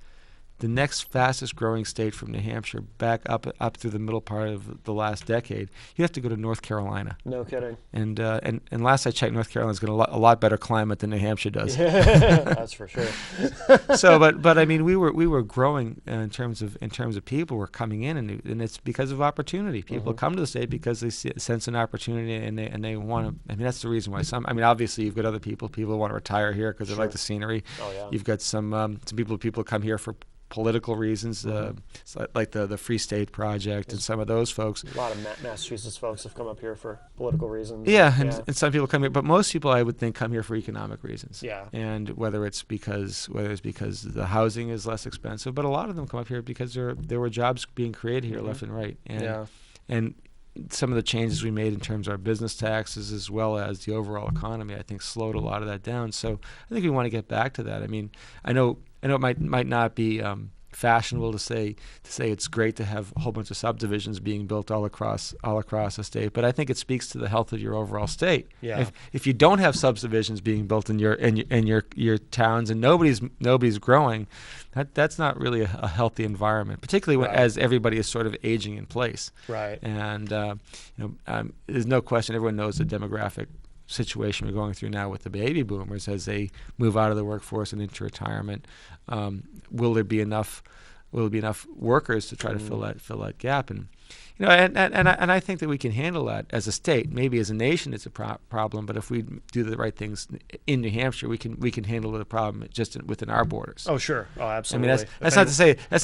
fastest growing state from New Hampshire back up through the middle part of the last decade, you have to go to North Carolina. No kidding. And last I checked, North Carolina's got a lot better climate than New Hampshire does. That's for sure. So, but I mean, we were growing in terms of people were coming in, and it's because of opportunity. People come to the state because they sense an opportunity, and they want to. I mean, that's the reason why obviously you've got other people want to retire here because they like the scenery. Oh yeah. You've got some people come here for political reasons, like the Free State Project and some of those folks. A lot of Massachusetts folks have come up here for political reasons. Yeah, and some people come here, but most people, I would think, come here for economic reasons. Yeah. And whether it's because the housing is less expensive, but a lot of them come up here because there were jobs being created here left and right. And some of the changes we made in terms of our business taxes, as well as the overall economy, I think slowed a lot of that down. So I think we want to get back to that. I mean, I know it might not be fashionable to say it's great to have a whole bunch of subdivisions being built all across the state, but I think it speaks to the health of your overall state. Yeah. If you don't have subdivisions being built in your towns and nobody's growing, that's not really a healthy environment, particularly as everybody is sort of aging in place. Right. And there's no question, everyone knows the demographic situation we're going through now with the baby boomers as they move out of the workforce and into retirement. Will there be enough workers to try to fill that gap? And and I think that we can handle that as a state. Maybe as a nation, it's a problem. But if we do the right things in New Hampshire, we can handle the problem just within our borders. Oh, sure. Oh, absolutely. I mean, that's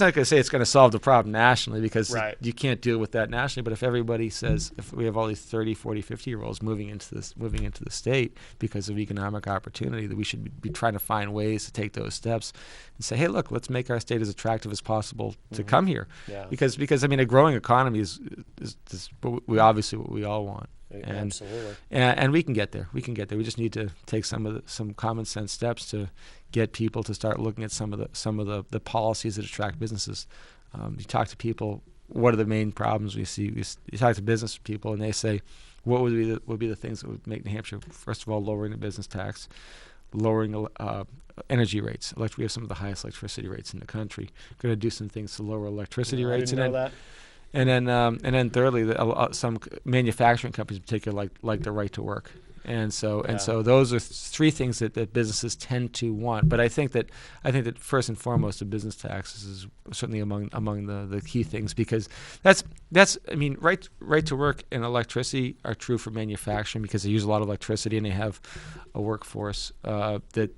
not going to say it's going to solve the problem nationally, because you can't deal with that nationally. But if everybody says, if we have all these 30, 40, 50-year-olds moving into the state because of economic opportunity, that we should be trying to find ways to take those steps and say, hey, look, let's make our state as attractive as possible to come here. Yeah. Because I mean, a growing economy is obviously what we all want. Absolutely. And we can get there. We just need to take some common sense steps to get people to start looking at some of the policies that attract businesses. You talk to people, what are the main problems we see? You talk to business people, and they say, what would be the things that would make New Hampshire, first of all, lowering the business tax, lowering energy rates. We have some of the highest electricity rates in the country. Going to do some things to lower electricity rates. I didn't know that. And then thirdly, some manufacturing companies in particular like the right to work. And so those are three things that businesses tend to want. But I think that first and foremost, the business taxes is certainly among the key things, because that's I mean, right to work and electricity are true for manufacturing, because they use a lot of electricity and they have a workforce that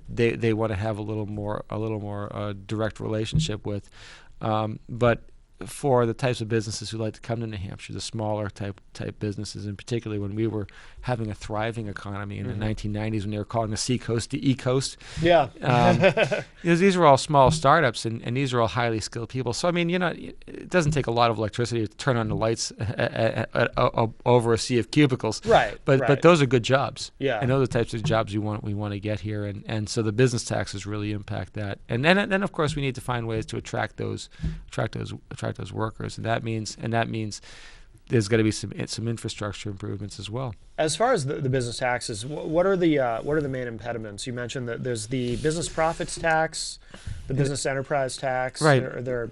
they want to have a little more direct relationship with. But for the types of businesses who like to come to New Hampshire, the smaller type businesses, and particularly when we were having a thriving economy in the 1990s, when they were calling the Seacoast the E-Coast. Yeah. These were all small startups, and these are all highly skilled people. So, I mean, it doesn't take a lot of electricity to turn on the lights over a sea of cubicles. Right. But those are good jobs. Yeah. And those are the types of jobs we want to get here. And so the business taxes really impact that. And then of course, we need to find ways to attract those workers, and that means there's got to be some infrastructure improvements as well. As far as the business taxes, what are the main impediments? You mentioned that there's the business profits tax, the business enterprise tax. Right. Are there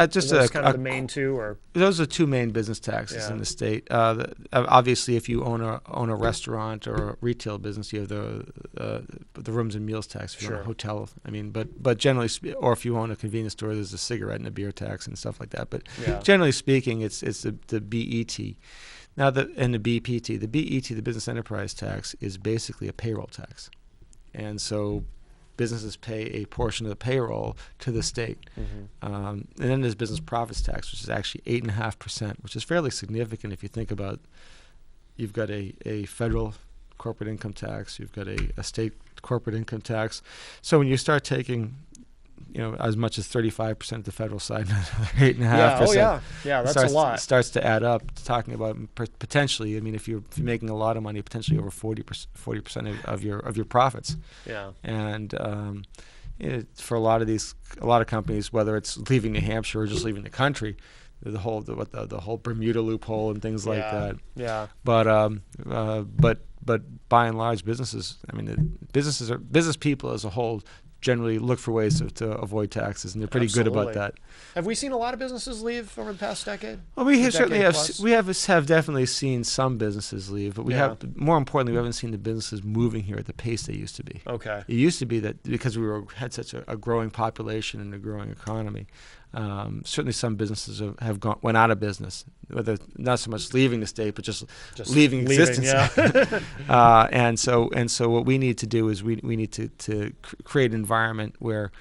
just those kind of the main two, or those are two main business taxes in the state. Obviously, if you own a restaurant or a retail business, you have the rooms and meals tax. If you own a hotel, I mean, but generally, or if you own a convenience store, there's a cigarette and a beer tax and stuff like that. But generally speaking, it's the BET. Now, the BPT, the BET, the business enterprise tax, is basically a payroll tax, and so businesses pay a portion of the payroll to the state. And then there's business profits tax, which is actually 8.5%, which is fairly significant if you think about. You've got a federal corporate income tax, you've got a state corporate income tax. So when you start taking, as much as 35% of the federal side, 8.5%. Yeah, that's a lot. Starts to add up. Talking about potentially, I mean, if you're making a lot of money, potentially over 40% of your profits. Yeah. And for a lot of companies, whether it's leaving New Hampshire or just leaving the country, the whole Bermuda loophole and things like that. Yeah. But by and large, businesses. I mean, business people as a whole generally look for ways to avoid taxes, and they're pretty good about that. Have we seen a lot of businesses leave over the past decade? Well, we certainly have. We have definitely seen some businesses leave, but we have, more importantly, we haven't seen the businesses moving here at the pace they used to be. Okay. It used to be that because we had such a growing population and a growing economy. Certainly, some businesses went out of business, whether not so much leaving the state, but just leaving existence. Yeah. And so what we need to do is we need to create an environment where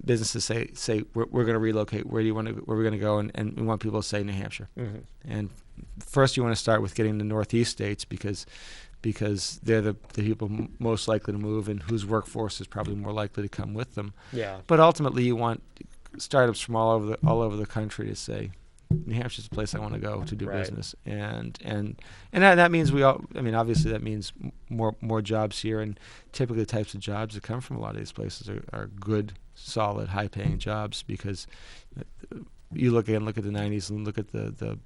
businesses say we're going to relocate. Where are we going to go? And we want people to say New Hampshire. And first, you want to start with getting the Northeast states because they're the people most likely to move and whose workforce is probably more likely to come with them. Yeah. But ultimately, you want startups from all over the country to say, New Hampshire's a place I want to go to do business, and that means obviously that means more jobs here, and typically the types of jobs that come from a lot of these places are good, solid, high-paying jobs, because you look at the 90s and look at the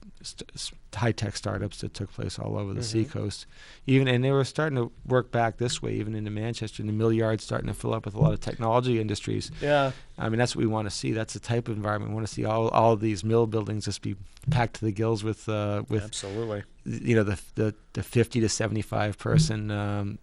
high-tech startups that took place all over the Mm-hmm. seacoast. And they were starting to work back this way, even into Manchester, and the mill yard's starting to fill up with a lot of technology industries. Yeah. I mean, that's what we want to see. That's the type of environment we want to see. All of these mill buildings just be packed to the gills with Absolutely. the 50 to 75 person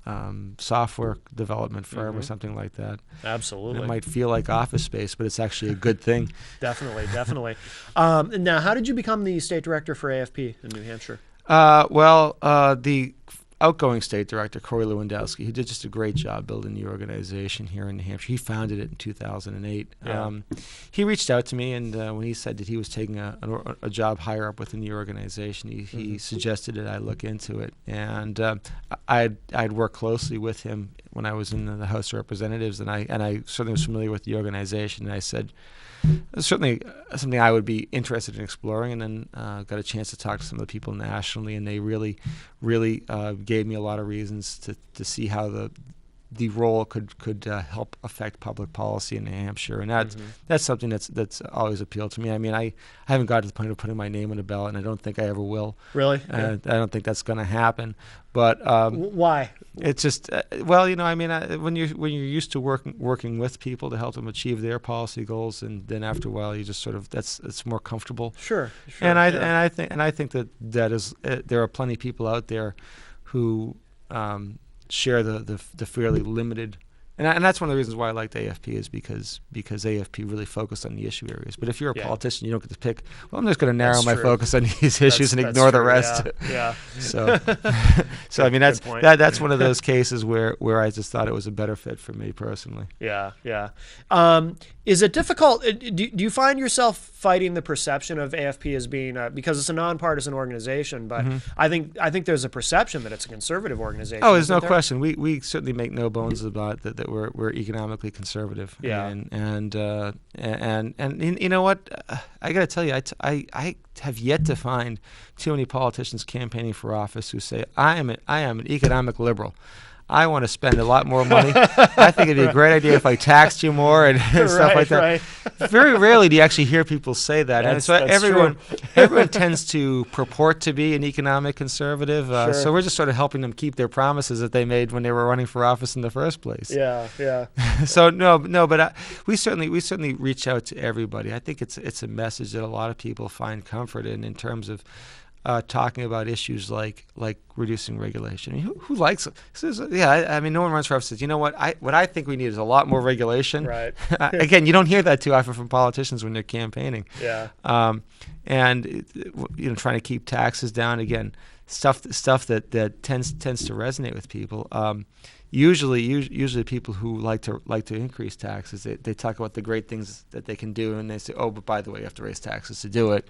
software development firm or something like that. Absolutely. And it might feel like office space, but it's actually a good thing. Definitely. Now, how did you become the state director for AFP in New Hampshire? The outgoing state director, Corey Lewandowski, who did just a great job building the organization here in New Hampshire. He founded it in 2008. Yeah. He reached out to me, and when he said that he was taking a job higher up within the organization, he suggested that I look into it. And I'd worked closely with him when I was in the House of Representatives, and I certainly was familiar with the organization. And I said, certainly something I would be interested in exploring, and then got a chance to talk to some of the people nationally, and they really gave me a lot of reasons to see how the role could help affect public policy in New Hampshire, and that's something that's always appealed to me. I mean, I haven't got to the point of putting my name on a ballot, and I don't think I ever will. Really? I don't think that's going to happen. But why? it's just I mean, when you're used to working with people to help them achieve their policy goals, and then after a while you just sort of it's more comfortable. Sure. And I think that is there are plenty of people out there who share the fairly limited. And that's one of the reasons why I liked AFP is because AFP really focused on the issue areas. But if you're a politician, you don't get to pick. Well, I'm just going to narrow my focus on these issues and ignore the rest. Yeah. So I mean that's one of those cases where I just thought it was a better fit for me personally. Yeah. Is it difficult? Do you find yourself fighting the perception of AFP as being because it's a nonpartisan organization? But I think there's a perception that it's a conservative organization. Oh, there's no question. We certainly make no bones about that we're economically conservative. Yeah. And you know what? I got to tell you, I have yet to find too many politicians campaigning for office who say I am an economic liberal. I want to spend a lot more money. I think it'd be a great idea if I taxed you more and stuff like that. Right. Very rarely do you actually hear people say that. And so everyone tends to purport to be an economic conservative. So we're just sort of helping them keep their promises that they made when they were running for office in the first place. Yeah. So no, but we certainly reach out to everybody. I think it's a message that a lot of people find comfort in terms of talking about issues like reducing regulation. I mean, who likes it? I mean, no one runs for office and says, you know what I think we need is a lot more regulation. Right. Again, you don't hear that too often from politicians when they're campaigning. Yeah. And trying to keep taxes down, again, stuff that tends to resonate with people. Usually people who like to increase taxes, they talk about the great things that they can do, and they say, oh, but by the way, you have to raise taxes to do it.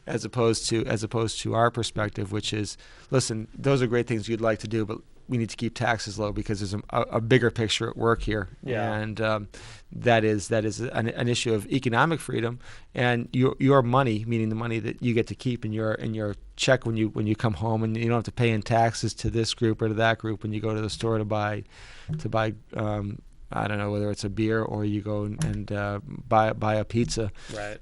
As opposed to our perspective, which is, listen, those are great things you'd like to do, but we need to keep taxes low because there's a bigger picture at work here. Yeah. And that is an issue of economic freedom, and your money, meaning the money that you get to keep in your check when you come home, and you don't have to pay in taxes to this group or to that group when you go to the store to buy I don't know, whether it's a beer or you go and buy a pizza. Right.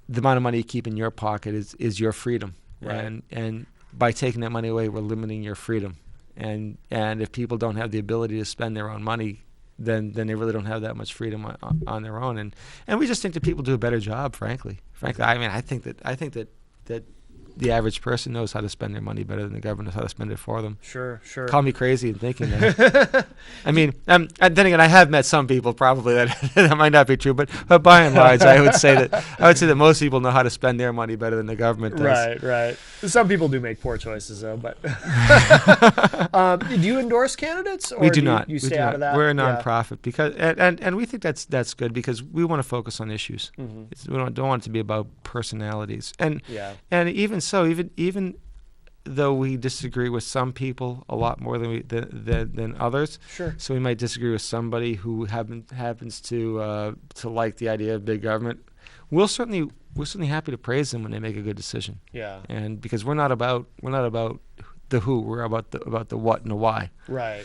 The amount of money you keep in your pocket is your freedom. Right. And by taking that money away, we're limiting your freedom. And if people don't have the ability to spend their own money, then they really don't have that much freedom on their own. And we just think that people do a better job, frankly. I mean, I think that the average person knows how to spend their money better than the government knows how to spend it for them. Sure. Call me crazy in thinking that. I mean, and then again, I have met some people probably that might not be true, but by and large, I would say that most people know how to spend their money better than the government does. Right. Some people do make poor choices, though. But do you endorse candidates? Or We do not. You stay out of that. We're a nonprofit because, and we think that's good because we want to focus on issues. We don't want it to be about personalities. And even so, even though we disagree with some people a lot more than others, sure. So we might disagree with somebody who happens to like the idea of big government. We're certainly happy to praise them when they make a good decision. Yeah. And because we're not about the who. We're about the what and the why. Right.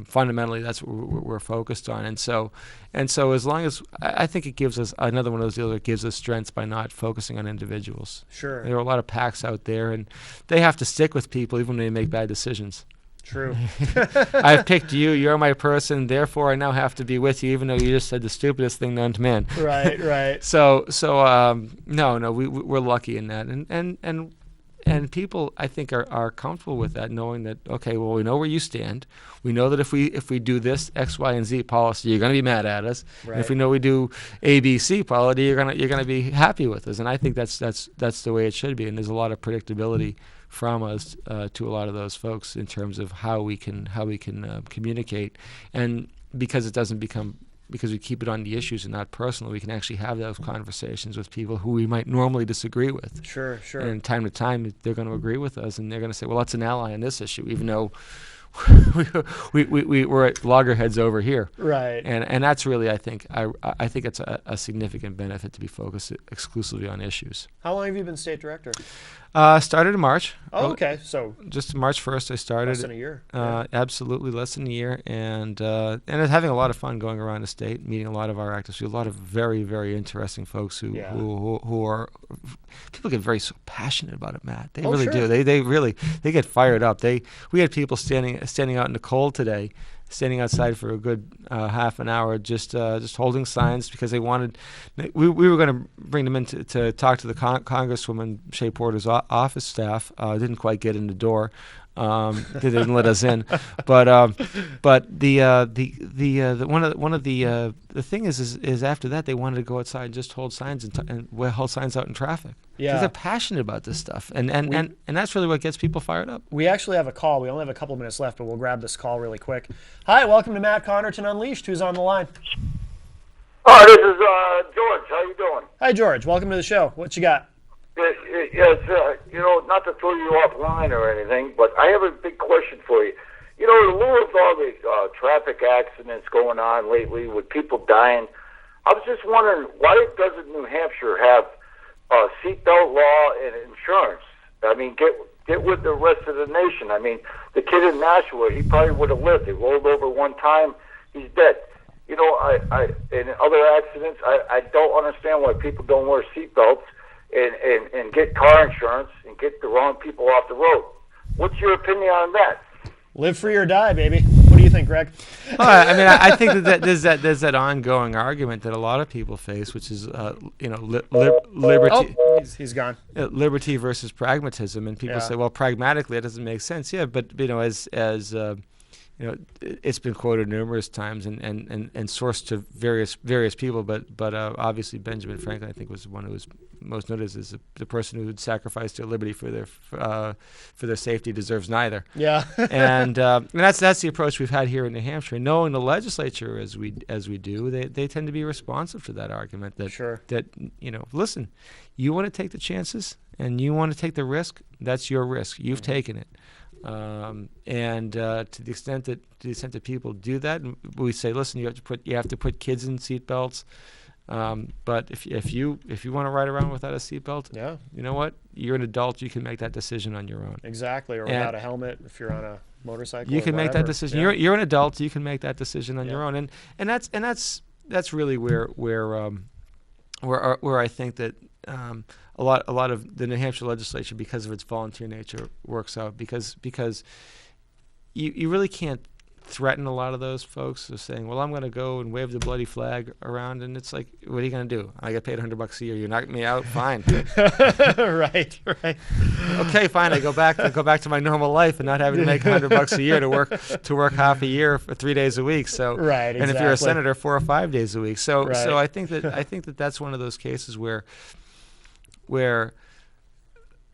Fundamentally, that's what we're focused on. And so as long as I think it gives us another one of those deals that gives us strengths by not focusing on individuals. Sure. There are a lot of PACs out there, and they have to stick with people even when they make bad decisions. True. I've picked you. You're my person. Therefore, I now have to be with you, even though you just said the stupidest thing known to man. Right. So no, we're lucky in that, and people I think are comfortable with that, knowing that okay, well, we know where you stand. We know that if we do this X, Y, and Z policy, you're going to be mad at us. Right. And if we know we do A, B, C policy, you're gonna be happy with us. And I think that's the way it should be. And there's a lot of predictability from us to a lot of those folks in terms of how we can communicate, and because we keep it on the issues and not personal, we can actually have those conversations with people who we might normally disagree with. Sure. And time to time, they're going to agree with us, and they're going to say, well, that's an ally on this issue, even though we're at loggerheads over here. Right. And that's really, I think it's a significant benefit to be focused exclusively on issues. How long have you been state director? Started in March. Oh, okay. So just March 1st I started. Less than a year. Absolutely less than a year, and having a lot of fun going around the state, meeting a lot of our activists, a lot of very, very interesting folks who are people get very so passionate about it, Matt. They really do. They really get fired up. We had people standing out in the cold today, standing outside for a good half an hour, just holding signs because they wanted. We were going to bring them in to talk to the Congresswoman Shea Porter's office staff. Didn't quite get in the door. They didn't let us in, but the thing is after that they wanted to go outside and just hold signs and hold signs out in traffic. Yeah, because they're passionate about this stuff, and that's really what gets people fired up. We actually have a call. We only have a couple minutes left, but we'll grab this call really quick. Hi, welcome to Matt Connarton Unleashed. Who's on the line? Oh, this is George. How you doing? Hi, George. Welcome to the show. What you got? Yes, not to throw you offline or anything, but I have a big question for you. In lieu of all the traffic accidents going on lately with people dying, I was just wondering, why doesn't New Hampshire have a seatbelt law and insurance? I mean, get with the rest of the nation. I mean, the kid in Nashua, he probably would have lived. He rolled over one time, he's dead. In other accidents, I don't understand why people don't wear seatbelts and get car insurance and get the wrong people off the road. What's your opinion on that? Live free or die, baby. What do you think, Greg? I mean, I think that there's that ongoing argument that a lot of people face, which is liberty. Oh, he's gone. Liberty versus pragmatism, and people say, well, pragmatically it doesn't make sense. Yeah, but it's been quoted numerous times and sourced to various people, but obviously Benjamin Franklin, I think, was the one who was most noticed as the person who would sacrifice their liberty for their safety deserves neither. Yeah. and that's the approach we've had here in New Hampshire. And knowing the legislature as we do, they tend to be responsive to that argument that listen, you want to take the chances and you want to take the risk, that's your risk. You've taken it. To the extent that people do that, and we say, listen, you have to put kids in seatbelts. But if you want to ride around without a seatbelt, you know what? You're an adult. You can make that decision on your own. Exactly, or without a helmet if you're on a motorcycle. You can make that decision. Yeah. You're an adult. You can make that decision on your own. And that's really where I think that a lot of the New Hampshire legislature, because of its volunteer nature, works out because you really can't threaten a lot of those folks of saying, well, I'm going to go and wave the bloody flag around, and it's like, what are you going to do? I get paid $100 a year. You knock me out, fine. Right. Okay, fine. I go back to my normal life and not having to make $100 a year to work half a year for 3 days a week. So right, exactly. And if you're a senator, 4 or 5 days a week. So I think that that's one of those cases where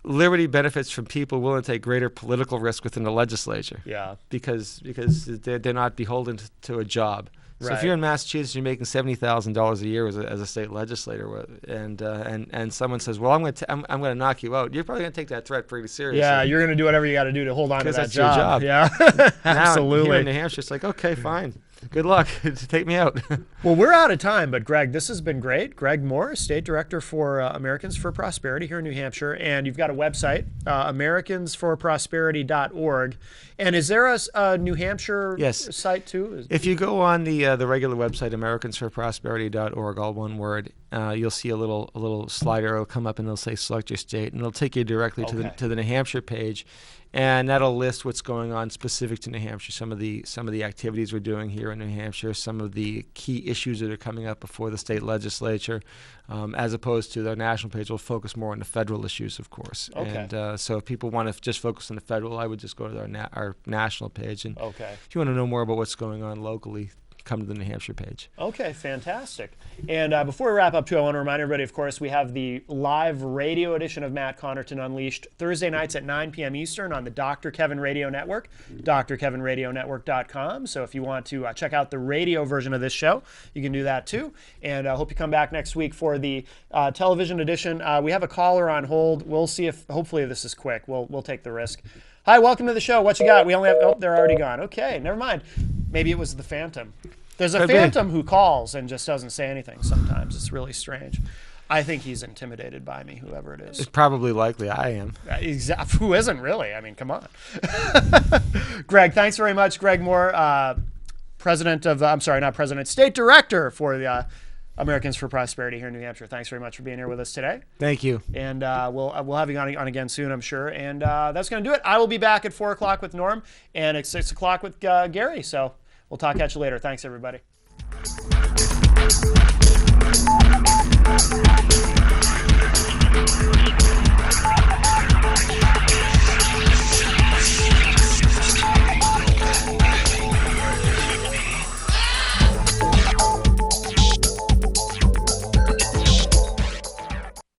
liberty benefits from people willing to take greater political risk within the legislature. Yeah. Because they're not beholden to a job. So if you're in Massachusetts, you're making $70,000 a year as a state legislator, and someone says, "Well, I'm going to knock you out," you're probably going to take that threat pretty seriously. Yeah, you're going to do whatever you got to do to hold on to that job. Yeah, Now, absolutely. Here in New Hampshire, it's like, okay, fine. Good luck. Take me out. Well, we're out of time, but Greg, this has been great. Greg Moore, State Director for Americans for Prosperity here in New Hampshire, and you've got a website, americansforprosperity.org. And is there a New Hampshire site too? If you go on the regular website, americansforprosperity.org, all one word, you'll see a little slider. It'll come up and it'll say select your state, and it'll take you directly to the New Hampshire page. And that'll list what's going on specific to New Hampshire, some of the activities we're doing here in New Hampshire, some of the key issues that are coming up before the state legislature, as opposed to the national page. We'll focus more on the federal issues, of course. Okay. And so if people want to just focus on the federal, I would just go to our national page. And okay. if you want to know more about what's going on locally, come to the New Hampshire page. Okay, fantastic. And before we wrap up, too, I want to remind everybody, of course, we have the live radio edition of Matt Connarton Unleashed Thursday nights at 9 p.m. Eastern on the Dr. Kevin Radio Network, drkevinradionetwork.com. So if you want to check out the radio version of this show, you can do that, too. And I hope you come back next week for the television edition. We have a caller on hold. We'll see if, hopefully this is quick. We'll take the risk. Hi, welcome to the show. What you got? We only have, oh, they're already gone. Okay, never mind. Maybe it was the Phantom. There's a Phantom who calls and just doesn't say anything sometimes. It's really strange. I think he's intimidated by me, whoever it is. It's probably likely I am. Who isn't really? I mean, come on. Greg, thanks very much. Greg Moore, State Director for the Americans for Prosperity here in New Hampshire. Thanks very much for being here with us today. Thank you. And we'll have you on again soon, I'm sure. And that's going to do it. I will be back at 4 o'clock with Norm and at 6 o'clock with Gary. So we'll talk at you later. Thanks, everybody.